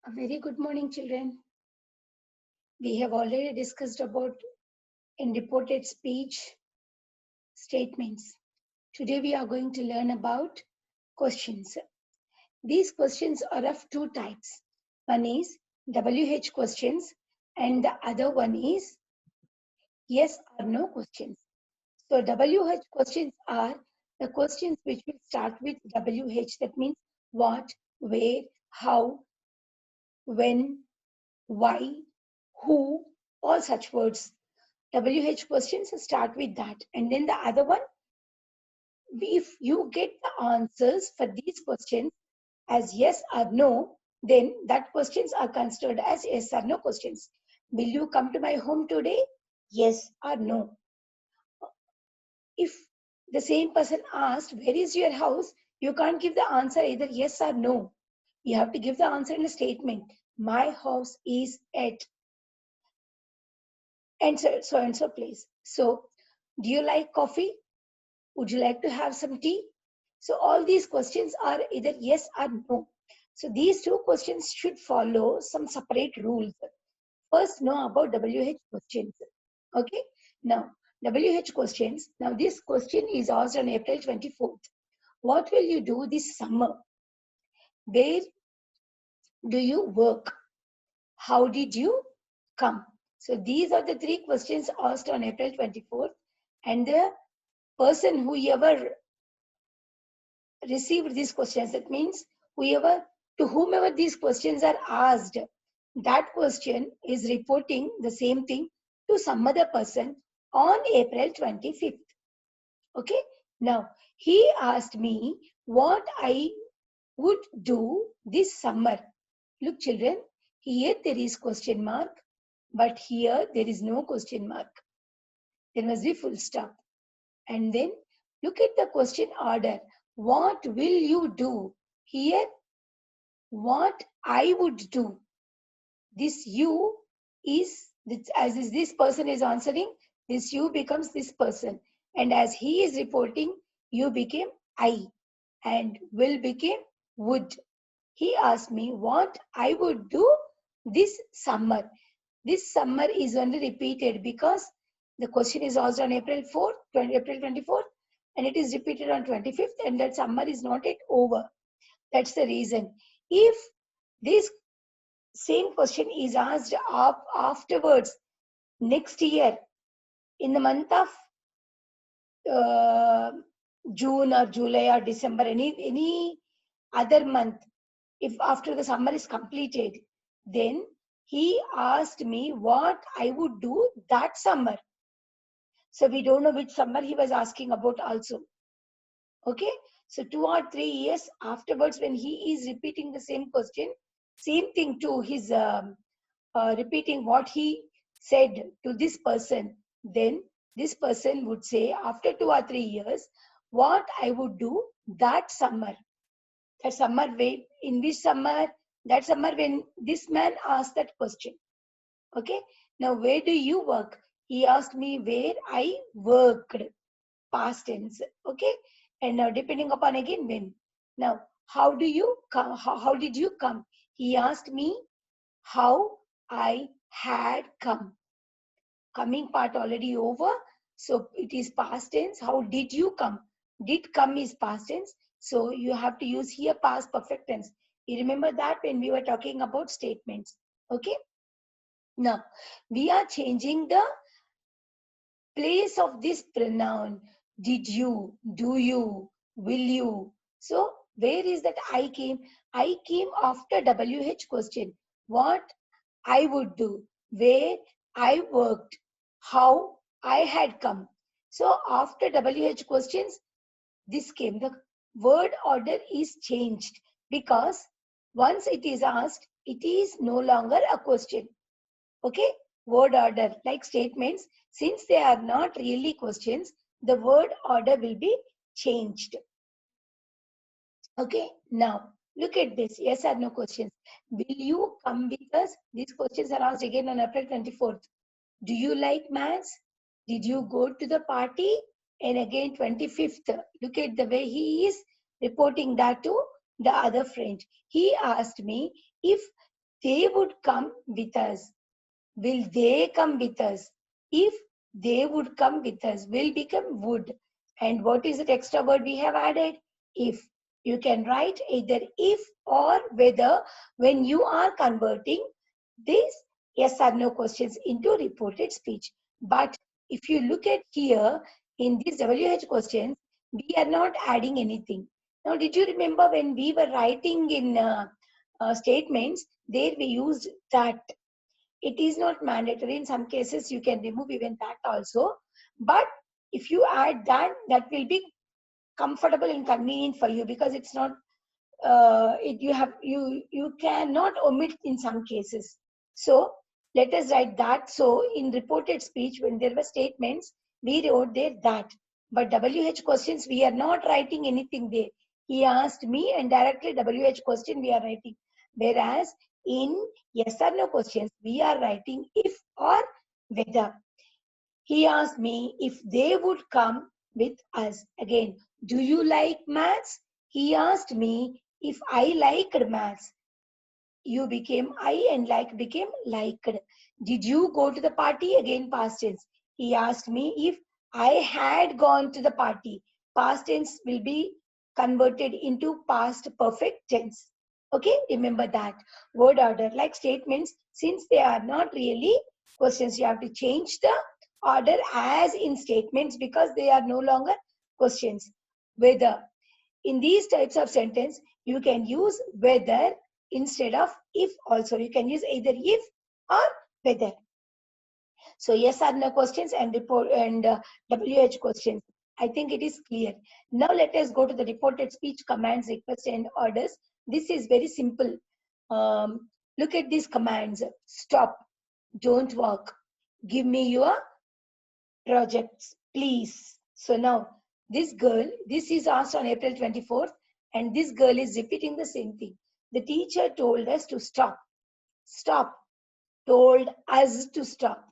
A very good morning, children. We have already discussed about in reported speech statements. Today we are going to learn about questions. These questions are of two types. One is WH questions and the other one is yes or no questions. So WH questions are the questions which will start with WH. That means what, where, how, when, why, who, all such words. WH questions start with that. And then the other one, if you get the answers for these questions as yes or no, then that questions are considered as yes or no questions. Will you come to my home today? Yes or no. If the same person asked, where is your house? You can't give the answer either yes or no. You have to give the answer in a statement. My house is at and so place. So, do you like coffee? Would you like to have some tea? So all these questions are either yes or no. So these two questions should follow some separate rules. First, know about WH questions. Okay. Now, WH questions. Now, this question is asked on April 24th. What will you do this summer? Where do you work? How did you come? So these are the three questions asked on April 24th. And the person who ever received these questions, that means whoever to whomever these questions are asked, that question is reporting the same thing to some other person on April 25th. Okay. Now he asked me what I would do this summer. Look, children, here there is question mark, but here there is no question mark. There must be full stop. And then look at the question order. What will you do? Here, what I would do. This you is, as this person is answering, this you becomes this person. And as he is reporting, you became I. And will became would. He asked me what I would do this summer. This summer is only repeated because the question is asked on April 4th, April 24th, and it is repeated on 25th, and that summer is not yet over. That's the reason. If this same question is asked afterwards, next year, in the month of uh, June or July or December, any other month, if after the summer is completed, then he asked me what I would do that summer. So we don't know which summer he was asking about also. Okay. So 2 or 3 years afterwards, when he is repeating the same question, same thing to his repeating what he said to this person, then this person would say after 2 or 3 years, what I would do that summer. That summer, in which summer, that summer when this man asked that question. Okay. Now, where do you work? He asked me where I worked, past tense. Okay. And now, depending upon again when. Now, how do you come? How did you come? He asked me how I had come. Coming part already over. So it is past tense. How did you come? Did come is past tense. So you have to use here past perfect tense. You remember that when we were talking about statements. Okay. Now, we are changing the place of this pronoun. Did you, do you, will you. So, where is that I came? I came after WH question. What I would do, where I worked, how I had come. So, after WH questions, this came. The word order is changed because once it is asked, it is no longer a question. Okay, word order like statements, since they are not really questions, the word order will be changed. Okay, now look at this, yes or no questions. Will you come with us? These questions are asked again on April 24th. Do you like maths? Did you go to the party? And again 25th, look at the way he is reporting that to the other friend. He asked me if they would come with us. Will they come with us? If they would come with us, will become would. And what is the extra word we have added? If. You can write either if or whether when you are converting these yes or no questions into reported speech. But if you look at here in these WH questions, we are not adding anything. Now, did you remember when we were writing in statements, there we used that. It is not mandatory. In some cases, you can remove even that also. But if you add that, that will be comfortable and convenient for you because it's not you cannot omit in some cases. So let us write that. So in reported speech, when there were statements, we wrote there that. But WH questions, we are not writing anything there. He asked me and directly WH question we are writing. Whereas in yes or no questions, we are writing if or whether. He asked me if they would come with us. Again, do you like maths? He asked me if I liked maths. You became I and like became liked. Did you go to the party? Again, past tense. He asked me if I had gone to the party. Past tense will be converted into past perfect tense. Okay, remember that. Word order, like statements, since they are not really questions, you have to change the order as in statements because they are no longer questions. Whether. In these types of sentence, you can use whether instead of if also. You can use either if or whether. So yes or no questions and report and WH questions. I think it is clear. Now let us go to the reported speech commands, requests and orders. This is very simple. Look at these commands. Stop. Don't walk. Give me your projects, please. So now this girl, this is asked on April 24th, and this girl is repeating the same thing. The teacher told us to stop. Stop. Told us to stop.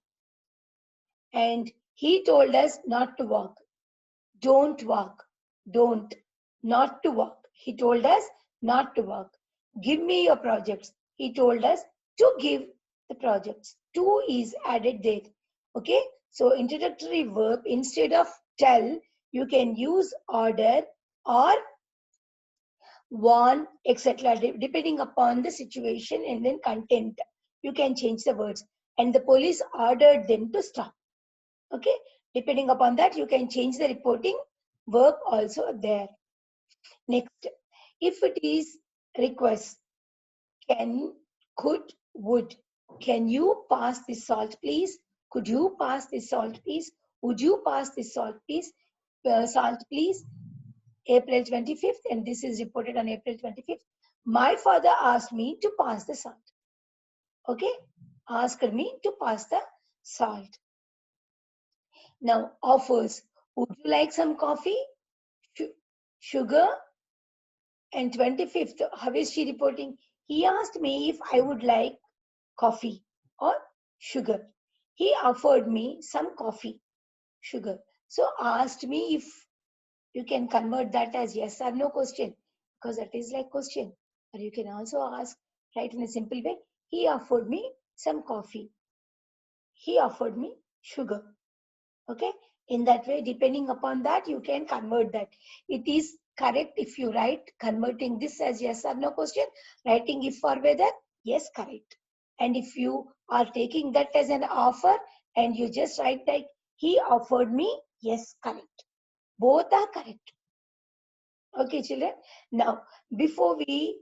And he told us not to walk. Don't walk. Don't. Not to walk. He told us not to walk. Give me your projects. He told us to give the projects. To is added there. Okay. So introductory verb instead of tell, you can use order or warn, etc. Depending upon the situation and then content. You can change the words. And the police ordered them to stop. Okay. Depending upon that, you can change the reporting verb also there. Next, if it is request, can, could, would. Can you pass this salt, please? Could you pass this salt, please? Would you pass this salt, please? Salt, please. April 25th, and this is reported on April 25th. My father asked me to pass the salt. Okay? Asked me to pass the salt. Now, offers. Would you like some coffee? Sugar? And 25th, how is she reporting? He asked me if I would like coffee or sugar. He offered me some coffee, sugar. So asked me if you can convert that as yes or no question because that is like question. Or you can also ask, right, in a simple way. He offered me some coffee. He offered me sugar. Okay. In that way, depending upon that, you can convert that. It is correct if you write converting this as yes or no question, writing if or whether, yes, correct. And if you are taking that as an offer and you just write like he offered me, yes, correct. Both are correct. Okay, children. Now, before we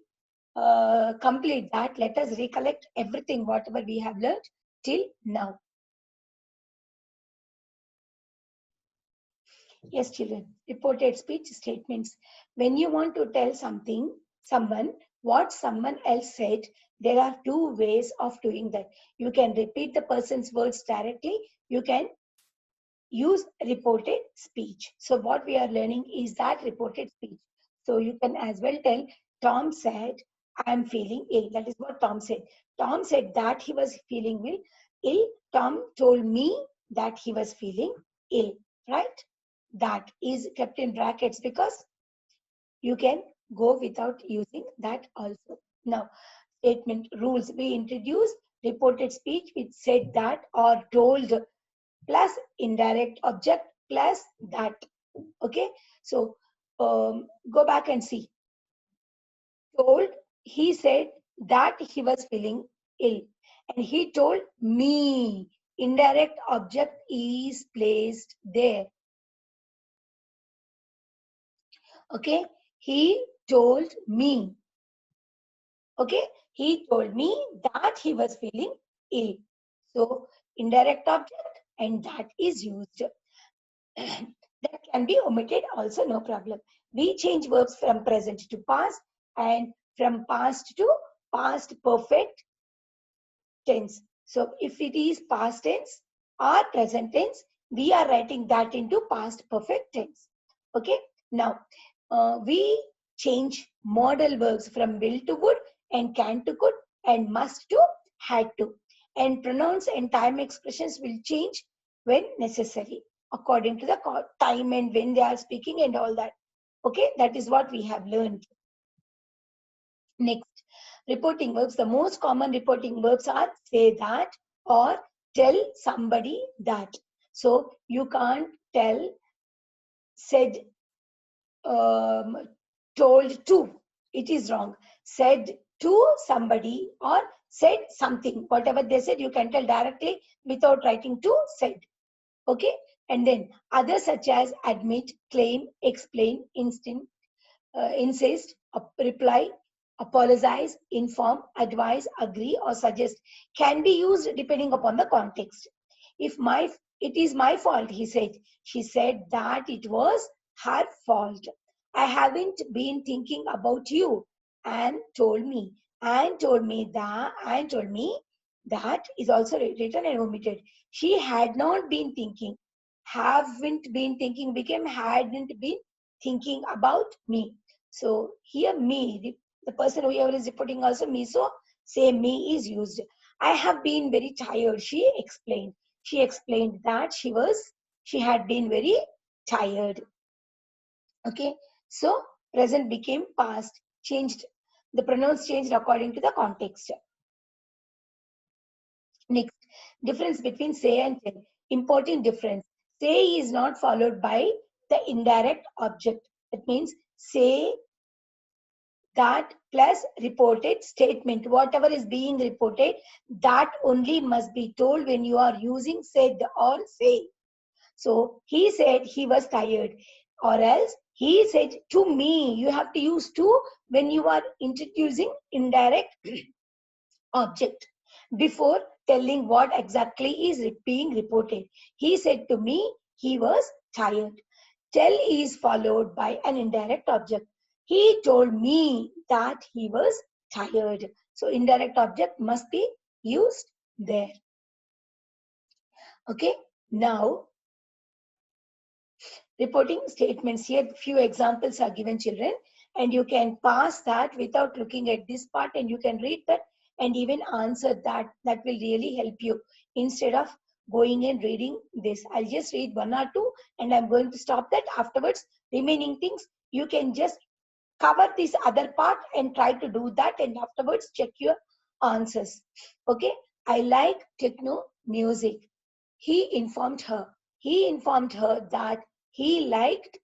complete that, let us recollect everything, whatever we have learned till now. Yes, children. Reported speech statements. When you want to tell someone, what someone else said, there are two ways of doing that. You can repeat the person's words directly. You can use reported speech. So what we are learning is that reported speech. So you can as well tell, Tom said, I am feeling ill. That is what Tom said. Tom said that he was feeling ill. Tom told me that he was feeling ill, right? That is kept in brackets because you can go without using that also. Now, statement rules. We introduced reported speech which said that or told plus indirect object plus that. Okay, so go back and see. Told, he said that he was feeling ill, and he told me. Indirect object is placed there. Okay, he told me. Okay, he told me that he was feeling ill. So indirect object and that is used. That can be omitted also, no problem. We change verbs from present to past and from past to past perfect tense. So if it is past tense or present tense, we are writing that into past perfect tense. Okay. Now, we change modal verbs from will to would and can to could and must to had to. And pronouns and time expressions will change when necessary according to the time and when they are speaking and all that. Okay. That is what we have learned. Next, reporting verbs. The most common reporting verbs are say that or tell somebody that. So you can't tell said, told to. It is wrong. Said to somebody or said something. Whatever they said, you can tell directly without writing to said. Okay. And then others such as admit, claim, explain, insist, reply, apologize, inform, advise, agree, or suggest can be used depending upon the context. If it is my fault, he said. She said that it was her fault. I haven't been thinking about you and told me. And told me that is also written and omitted. She had not been thinking. Haven't been thinking became hadn't been thinking about me. So here me, the person whoever is reporting also me, so say me is used. I have been very tired, she explained. She explained that she had been very tired. Okay, so present became past, changed, the pronouns changed according to the context. Next, difference between say and tell. Important difference. Say is not followed by the indirect object. That means say that plus reported statement. Whatever is being reported, that only must be told when you are using said or say. So he said he was tired, or else he said to me. You have to use to when you are introducing indirect object before telling what exactly is being reported. He said to me he was tired. Tell is followed by an indirect object. He told me that he was tired. So indirect object must be used there. Okay. Now, reporting statements. Here few examples are given, children, and you can pass that without looking at this part, and you can read that and even answer that. That will really help you instead of going and reading this. I'll just read one or two and I'm going to stop that. Afterwards, remaining things you can just cover this other part and try to do that, and afterwards check your answers. Okay. I like techno music. He informed her that he liked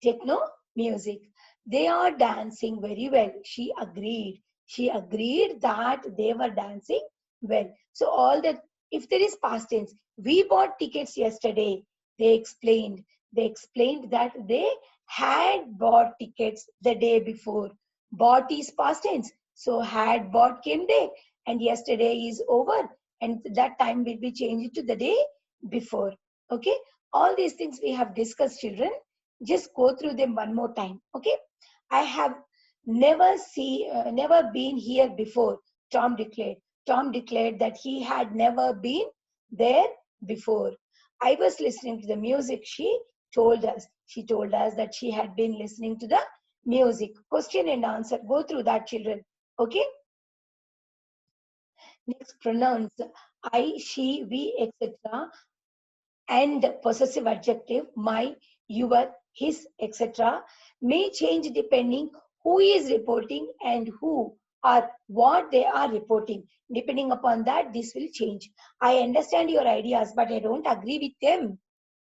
techno music. They are dancing very well. She agreed that they were dancing well. So all that, if there is past tense, we bought tickets yesterday. They explained that they had bought tickets the day before. Bought is past tense. So had bought came day, and yesterday is over, and that time will be changed to the day before. Okay. All these things we have discussed, children. Just go through them one more time. Okay. I have never been here before, Tom declared. Tom declared that he had never been there before. I was listening to the music, she told us that she had been listening to the music. Question and answer. Go through that, children. Okay. Next, pronouns. I, she, we, etc. and possessive adjective my, your, his, etc. may change depending who is reporting and who or what they are reporting. Depending upon that, this will change. I understand your ideas, but I don't agree with them.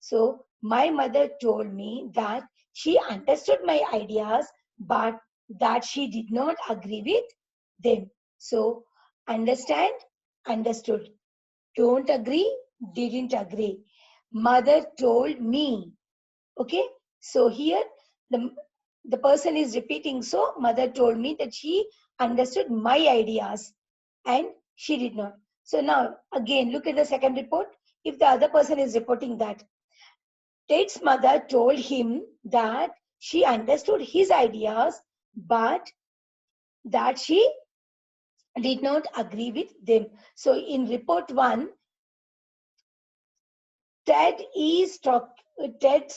So my mother told me that she understood my ideas, but that she did not agree with them. So understand, understood. Don't agree, didn't agree. Mother told me. Okay. So here the, the person is repeating. So mother told me that she understood my ideas and she did not. So now again, look at the second report. If the other person is reporting that Ted's mother told him that she understood his ideas, but that she did not agree with them. So in report one, Ted's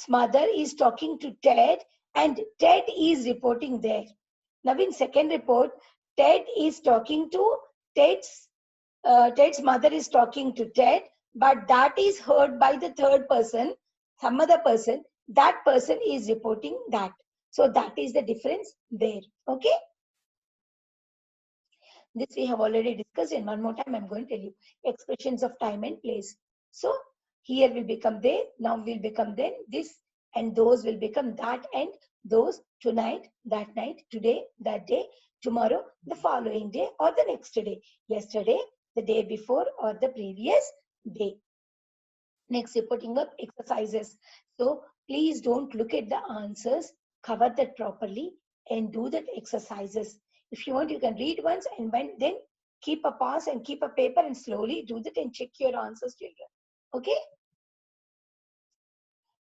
mother is talking to Ted, and Ted is reporting there. Now in second report, Ted is talking to Ted's mother is talking to Ted, but that is heard by the third person, some other person. That person is reporting that. So that is the difference there. Okay. This we have already discussed, and one more time I'm going to tell you expressions of time and place. So here will become they, now will become then, this and those will become that and those, tonight, that night, today, that day, tomorrow, the following day, or the next day, yesterday, the day before, or the previous day. Next, you're putting up exercises. So please don't look at the answers, cover that properly and do that exercises. If you want, you can read once and then keep a pause and keep a paper and slowly do that and check your answers, children. Okay?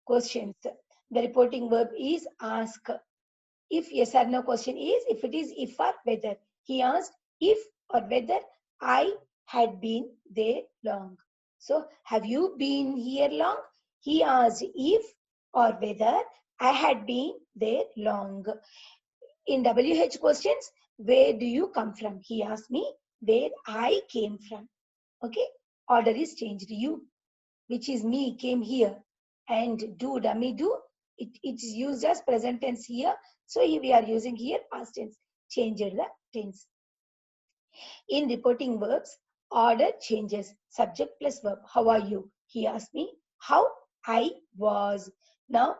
Questions. The reporting verb is ask. If yes or no question is, if it is if or whether. He asked if or whether I had been there long. So have you been here long? He asked if or whether I had been there long. In WH questions, where do you come from? He asked me where I came from. Okay, order is changed. You, which is me, came here, and do, dummy do, it's used as present tense here. So we are using here past tense, changed the tense. In reporting verbs, order changes. Subject plus verb. How are you? He asked me how I was. Now,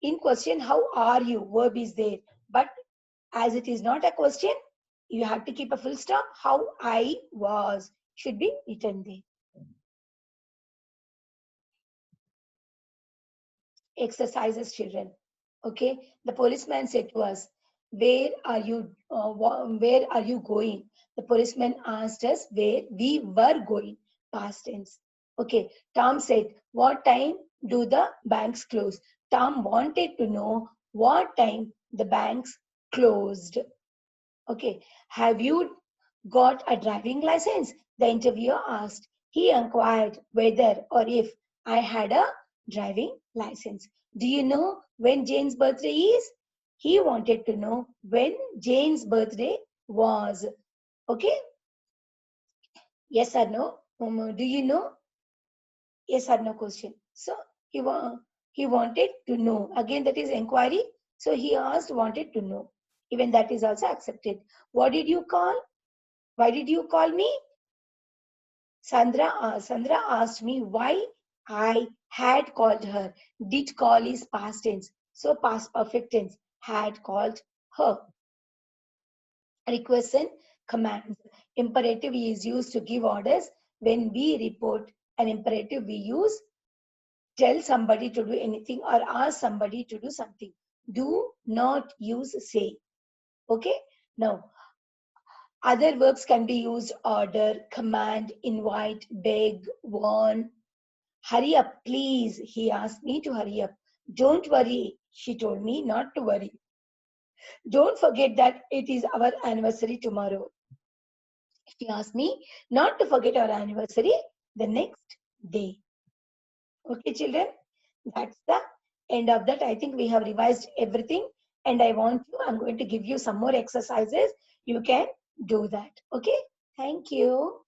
in question, how are you? Verb is there. But as it is not a question, you have to keep a full stop. How I was should be written there. Exercises, children. Okay, the policeman said to us, where are you going? The policeman asked us where we were going, past tense. Okay, Tom said, what time do the banks close? Tom wanted to know what time the banks closed. Okay, have you got a driving license? The interviewer asked. He inquired whether or if I had a driving license. Do you know when Jane's birthday is? He wanted to know when Jane's birthday was. Okay, yes or no? Do you know? Yes or no question. So he wanted to know. Again, that is inquiry. So he asked, wanted to know. Even that is also accepted. What did you call? Why did you call me? Sandra asked me why I had called her. Did call is past tense. So past perfect tense. Had called her. Requests and commands. Imperative is used to give orders. When we report an imperative, we use tell somebody to do anything or ask somebody to do something. Do not use say. Okay? Now, other verbs can be used order, command, invite, beg, warn. Hurry up, please. He asked me to hurry up. Don't worry. She told me not to worry. Don't forget that it is our anniversary tomorrow. She asked me not to forget our anniversary the next day. Okay, children, that's the end of that. I think we have revised everything, and I'm going to give you some more exercises. You can do that. Okay, thank you.